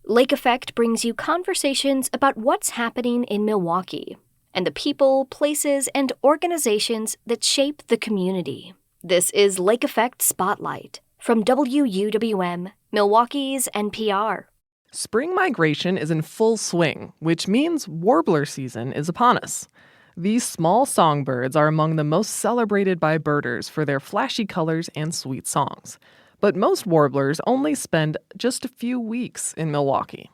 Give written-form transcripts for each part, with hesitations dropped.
Lake Effect brings you conversations about what's happening in Milwaukee and the people, places, and organizations that shape the community. This is Lake Effect Spotlight from WUWM, Milwaukee's NPR. Spring migration is in full swing, which means warbler season is upon us. These small songbirds are among the most celebrated by birders for their flashy colors and sweet songs. But most warblers only spend just a few weeks in Milwaukee.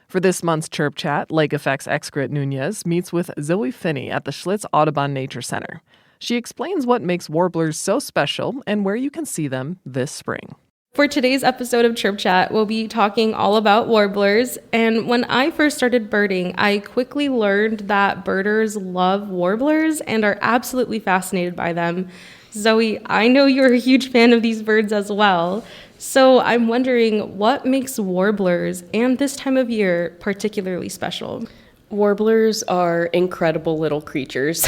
For this month's Chirp Chat, Lake Effect's Excret Nunez meets with Zoe Finney at the Schlitz Audubon Nature Center. She explains what makes warblers so special and where you can see them this spring. For today's episode of Chirp Chat, we'll be talking all about warblers. And when I first started birding, I quickly learned that birders love warblers and are absolutely fascinated by them. Zoe, I know you're a huge fan of these birds as well. So I'm wondering, what makes warblers and this time of year particularly special? Warblers are incredible little creatures.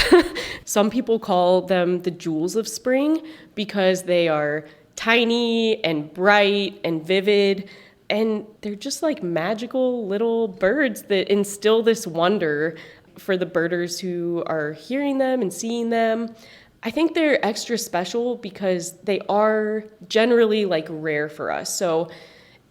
Some people call them the jewels of spring because they are tiny and bright and vivid, and they're just like magical little birds that instill this wonder for the birders who are hearing them and seeing them. I think they're extra special because they are generally like rare for us. So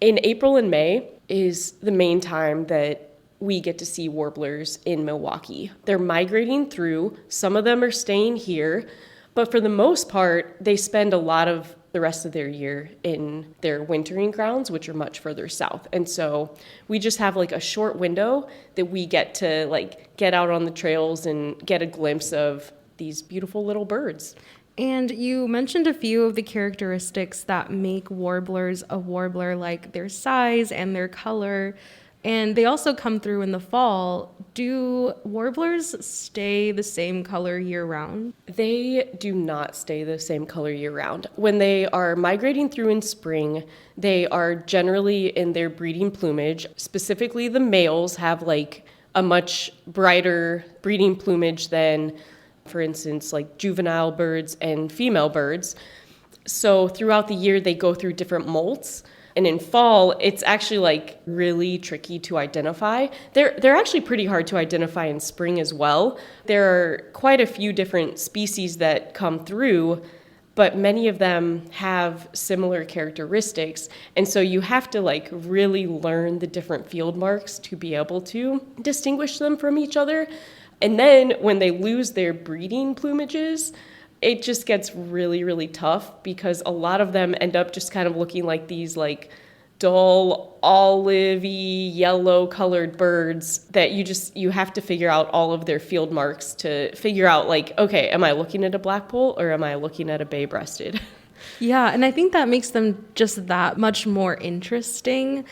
in April and May is the main time that we get to see warblers in Milwaukee. They're migrating through. Some of them are staying here, but for the most part, they spend a lot of the rest of their year in their wintering grounds, which are much further south. And so we just have like a short window that we get to like get out on the trails and get a glimpse of these beautiful little birds. And you mentioned a few of the characteristics that make warblers a warbler, like their size and their color. And they also come through in the fall. Do warblers stay the same color year-round? They do not stay the same color year-round. When they are migrating through in spring, they are generally in their breeding plumage. Specifically, the males have like a much brighter breeding plumage than, for instance, like juvenile birds and female birds. So throughout the year, they go through different molts. And in fall, it's actually like really tricky to identify. They're actually pretty hard to identify in spring as well. There are quite a few different species that come through, but many of them have similar characteristics. And so you have to like really learn the different field marks to be able to distinguish them from each other. And then when they lose their breeding plumages, it just gets really, really tough because a lot of them end up just kind of looking like these like dull, olivey, yellow colored birds that you have to figure out all of their field marks to figure out like, okay, am I looking at a blackpoll or am I looking at a bay-breasted? Yeah, and I think that makes them just that much more interesting.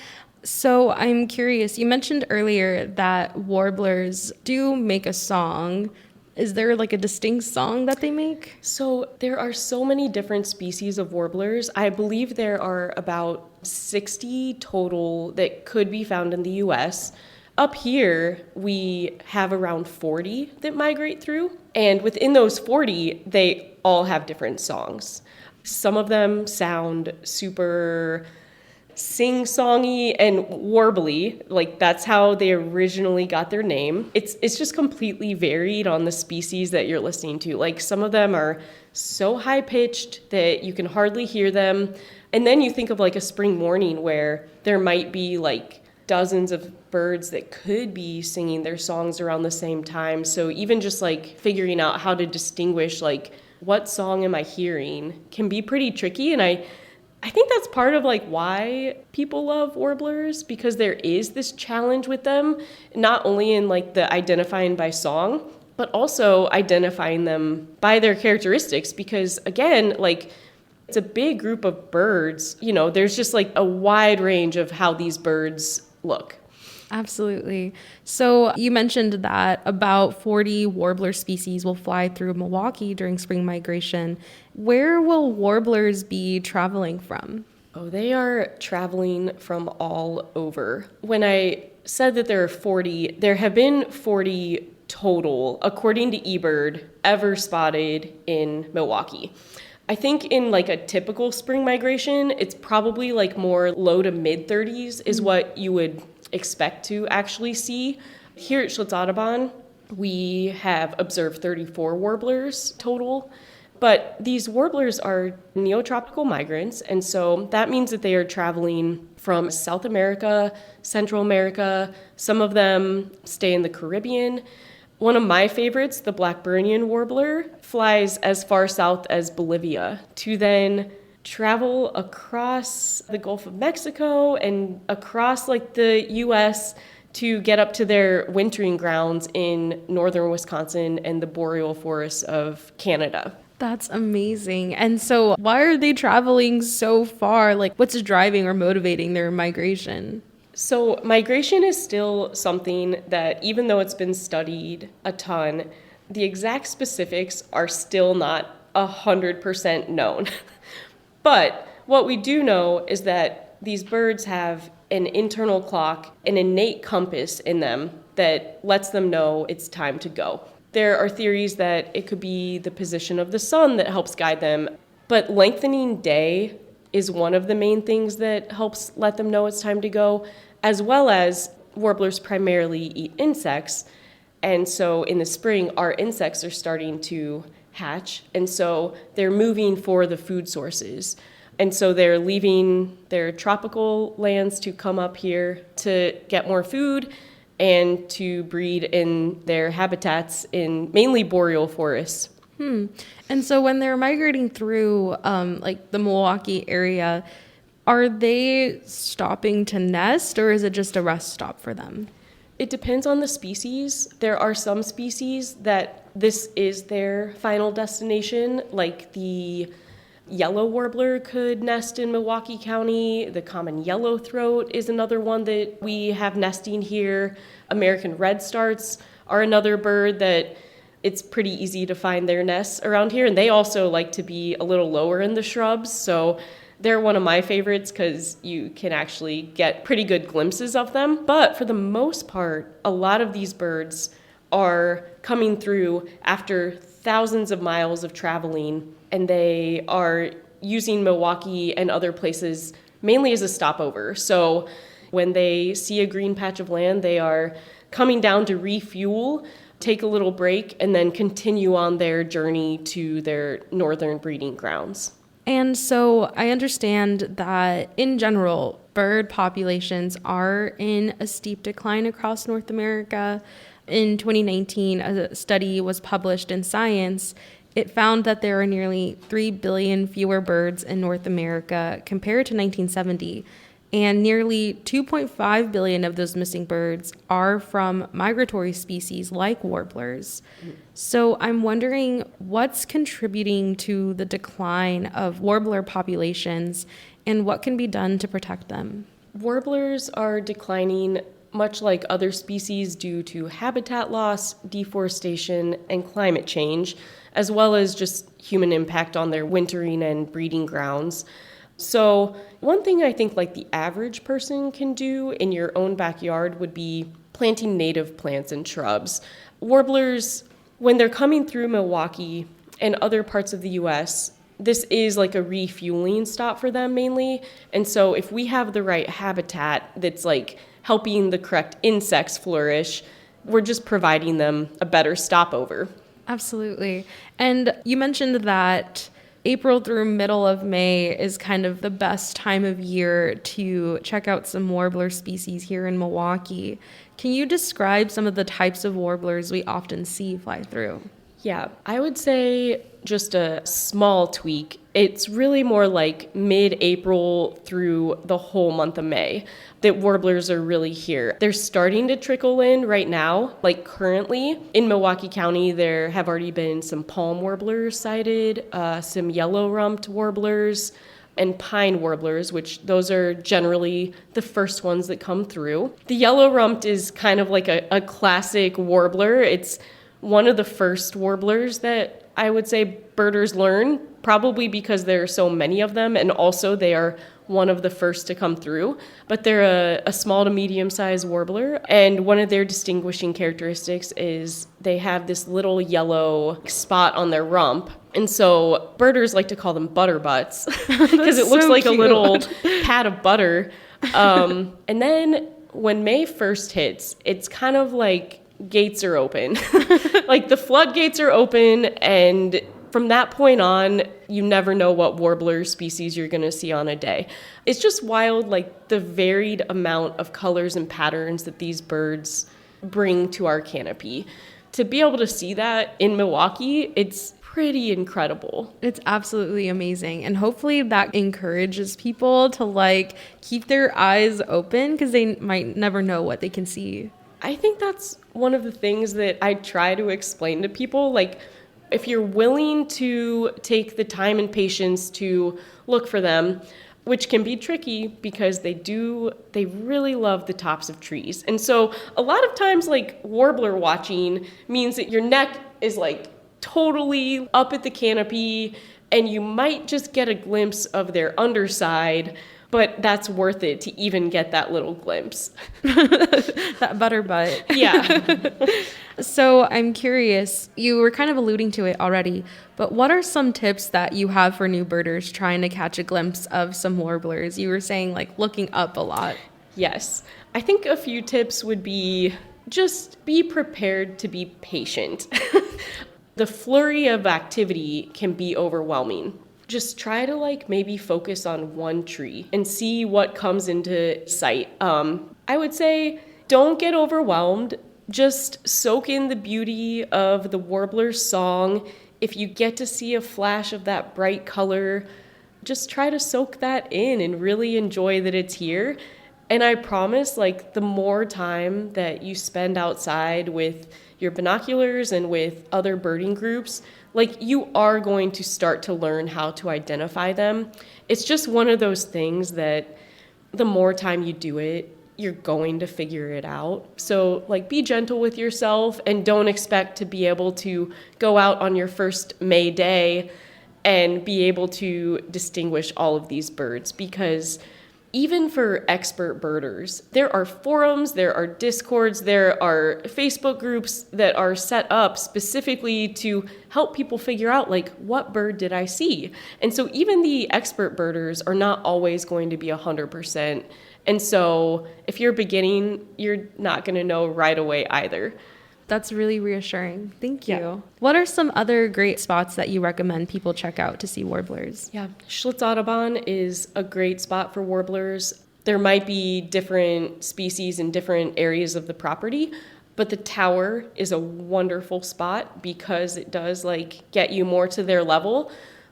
So I'm curious, you mentioned earlier that warblers do make a song. Is there like a distinct song that they make? So there are so many different species of warblers. I believe there are about 60 total that could be found in the US. Up here, we have around 40 that migrate through. And within those 40, they all have different songs. Some of them sound super sing-songy and warbly, like that's how they originally got their name. It's just completely varied on the species that you're listening to. Like some of them are so high-pitched that you can hardly hear them. And then you think of like a spring morning where there might be like dozens of birds that could be singing their songs around the same time. So even just like figuring out how to distinguish like what song am I hearing can be pretty tricky. And I think that's part of like why people love warblers, because there is this challenge with them, not only in like the identifying by song, but also identifying them by their characteristics. Because again, like it's a big group of birds, you know, there's just like a wide range of how these birds look. Absolutely. So you mentioned that about 40 warbler species will fly through Milwaukee during spring migration. Where will warblers be traveling from? Oh, they are traveling from all over. When I said that there are 40, there have been 40 total, according to eBird, ever spotted in Milwaukee. I think in like a typical spring migration, it's probably like more low to mid 30s is what you would expect to actually see. Here at Schlitz Audubon, we have observed 34 warblers total. But these warblers are neotropical migrants, and so that means that they are traveling from South America, Central America. Some of them stay in the Caribbean. One of my favorites, the Blackburnian warbler, flies as far south as Bolivia to then travel across the Gulf of Mexico and across like the U.S. to get up to their wintering grounds in northern Wisconsin and the boreal forests of Canada. That's amazing. And so why are they traveling so far? Like, what's driving or motivating their migration? So migration is still something that, even though it's been studied a ton, the exact specifics are still not 100% known. But what we do know is that these birds have an internal clock, an innate compass in them that lets them know it's time to go. There are theories that it could be the position of the sun that helps guide them, but lengthening day is one of the main things that helps let them know it's time to go, as well as warblers primarily eat insects. And so in the spring, our insects are starting to hatch, and so they're moving for the food sources. And so they're leaving their tropical lands to come up here to get more food and to breed in their habitats in mainly boreal forests. And so when they're migrating through like the Milwaukee area, are they stopping to nest, or is it just a rest stop for them? It depends on the species. There are some species that this is their final destination, like the yellow warbler could nest in Milwaukee County. The common yellowthroat is another one that we have nesting here. American redstarts are another bird that it's pretty easy to find their nests around here. And they also like to be a little lower in the shrubs. So they're one of my favorites because you can actually get pretty good glimpses of them. But for the most part, a lot of these birds are coming through after thousands of miles of traveling, and they are using Milwaukee and other places mainly as a stopover. So when they see a green patch of land, they are coming down to refuel, take a little break, and then continue on their journey to their northern breeding grounds. And so I understand that in general, bird populations are in a steep decline across North America. In 2019, a study was published in Science. It found that there are nearly 3 billion fewer birds in North America compared to 1970, and nearly 2.5 billion of those missing birds are from migratory species like warblers. So I'm wondering what's contributing to the decline of warbler populations and what can be done to protect them? Warblers are declining much like other species due to habitat loss, deforestation, and climate change, as well as just human impact on their wintering and breeding grounds. So one thing I think like the average person can do in your own backyard would be planting native plants and shrubs. Warblers, when they're coming through Milwaukee and other parts of the US, this is like a refueling stop for them mainly. And so if we have the right habitat that's like helping the correct insects flourish, we're just providing them a better stopover. Absolutely. And you mentioned that April through middle of May is kind of the best time of year to check out some warbler species here in Milwaukee. Can you describe some of the types of warblers we often see fly through? Yeah, I would say just a small tweak. It's really more like mid-April through the whole month of May that warblers are really here. They're starting to trickle in right now. Like currently in Milwaukee County, there have already been some palm warblers sighted, some yellow-rumped warblers, and pine warblers, which those are generally the first ones that come through. The yellow-rumped is kind of like a classic warbler. It's one of the first warblers that I would say birders learn, probably because there are so many of them, and also they are one of the first to come through. But they're a small to medium-sized warbler, and one of their distinguishing characteristics is they have this little yellow spot on their rump. And so birders like to call them butterbutts because it looks so like cute. a little pat of butter. And then when May first hits, it's kind of like gates are open. Like the floodgates are open, and from that point on, you never know what warbler species you're going to see on a day. It's just wild, like the varied amount of colors and patterns that these birds bring to our canopy. To be able to see that in Milwaukee, it's pretty incredible. It's absolutely amazing. And hopefully that encourages people to like keep their eyes open because they might never know what they can see. I think that's one of the things that I try to explain to people. Like, if you're willing to take the time and patience to look for them, which can be tricky because they really love the tops of trees. And so a lot of times, like, warbler watching means that your neck is like totally up at the canopy and you might just get a glimpse of their underside, but that's worth it to even get that little glimpse. That butter butt. Yeah. So I'm curious, you were kind of alluding to it already, but what are some tips that you have for new birders trying to catch a glimpse of some warblers? You were saying like looking up a lot. Yes. I think a few tips would be just be prepared to be patient. The flurry of activity can be overwhelming. Just try to like maybe focus on one tree and see what comes into sight. I would say don't get overwhelmed. Just soak in the beauty of the warbler's song. If you get to see a flash of that bright color, just try to soak that in and really enjoy that it's here. And I promise, like, the more time that you spend outside with your binoculars and with other birding groups, like, you are going to start to learn how to identify them. It's just one of those things that the more time you do it, you're going to figure it out. So, like, be gentle with yourself and don't expect to be able to go out on your first May day and be able to distinguish all of these birds, because even for expert birders, there are forums, there are Discords, there are Facebook groups that are set up specifically to help people figure out, like, what bird did I see? And so even the expert birders are not always going to be 100%. And so if you're beginning, you're not going to know right away either. That's really reassuring. Thank you. Yeah. What are some other great spots that you recommend people check out to see warblers? Yeah, Schlitzaudubon is a great spot for warblers. There might be different species in different areas of the property, but the tower is a wonderful spot because it does like get you more to their level.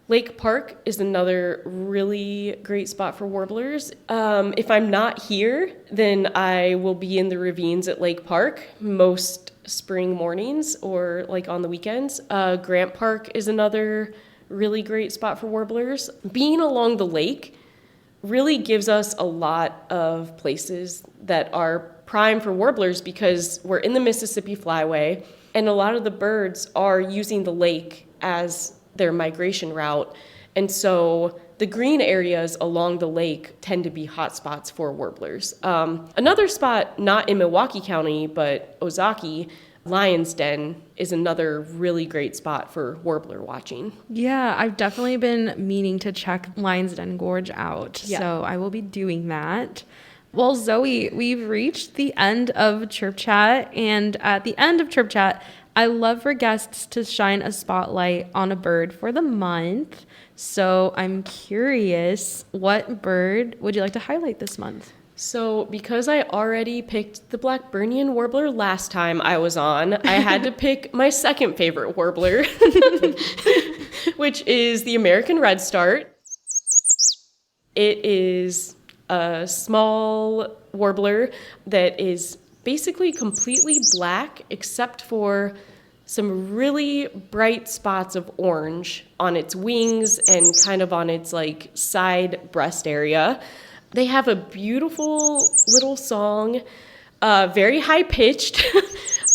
Lake Park is another really great spot for warblers. If I'm not here, then I will be in the ravines at Lake Park most spring mornings or like on the weekends. Grant Park is another really great spot for warblers. Being along the lake really gives us a lot of places that are prime for warblers because we're in the Mississippi Flyway and a lot of the birds are using the lake as their migration route. And so the green areas along the lake tend to be hot spots for warblers. Another spot, not in Milwaukee County, but Ozaki, Lion's Den is another really great spot for warbler watching. Yeah, I've definitely been meaning to check Lion's Den Gorge out. Yeah. So I will be doing that. Well, Zoe, we've reached the end of Chirp Chat. And at the end of Chirp Chat, I love for guests to shine a spotlight on a bird for the month. So I'm curious, what bird would you like to highlight this month? So because I already picked the Blackburnian warbler last time I was on, I had to pick my second favorite warbler, which is the American redstart. It is a small warbler that is basically completely black except for some really bright spots of orange on its wings and kind of on its like side breast area. They have a beautiful little song, very high pitched.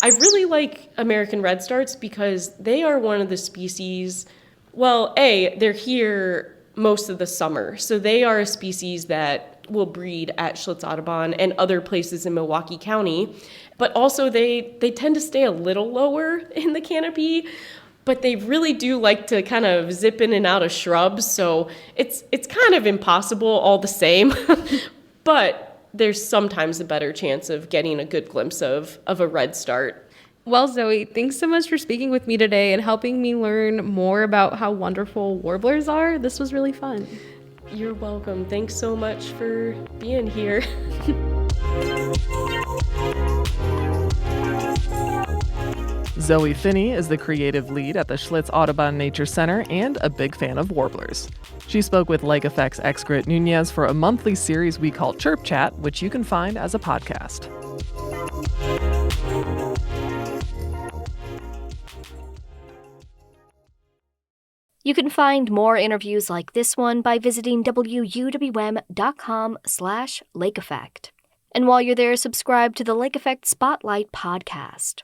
I really like American redstarts because they are one of the species, well, they're here most of the summer. So they are a species that will breed at Schlitzaudubon and other places in Milwaukee County. But also they tend to stay a little lower in the canopy, but they really do like to kind of zip in and out of shrubs. So it's kind of impossible all the same. But there's sometimes a better chance of getting a good glimpse of a red start. Well, Zoe, thanks so much for speaking with me today and helping me learn more about how wonderful warblers are. This was really fun. You're welcome. Thanks so much for being here. Zoe Finney is the creative lead at the Schlitz Audubon Nature Center and a big fan of warblers. She spoke with Lake Effect's Grit Nunez for a monthly series we call Chirp Chat, which you can find as a podcast. You can find more interviews like this one by visiting wuwm.com/lakeeffect. And while you're there, subscribe to the Lake Effect Spotlight podcast.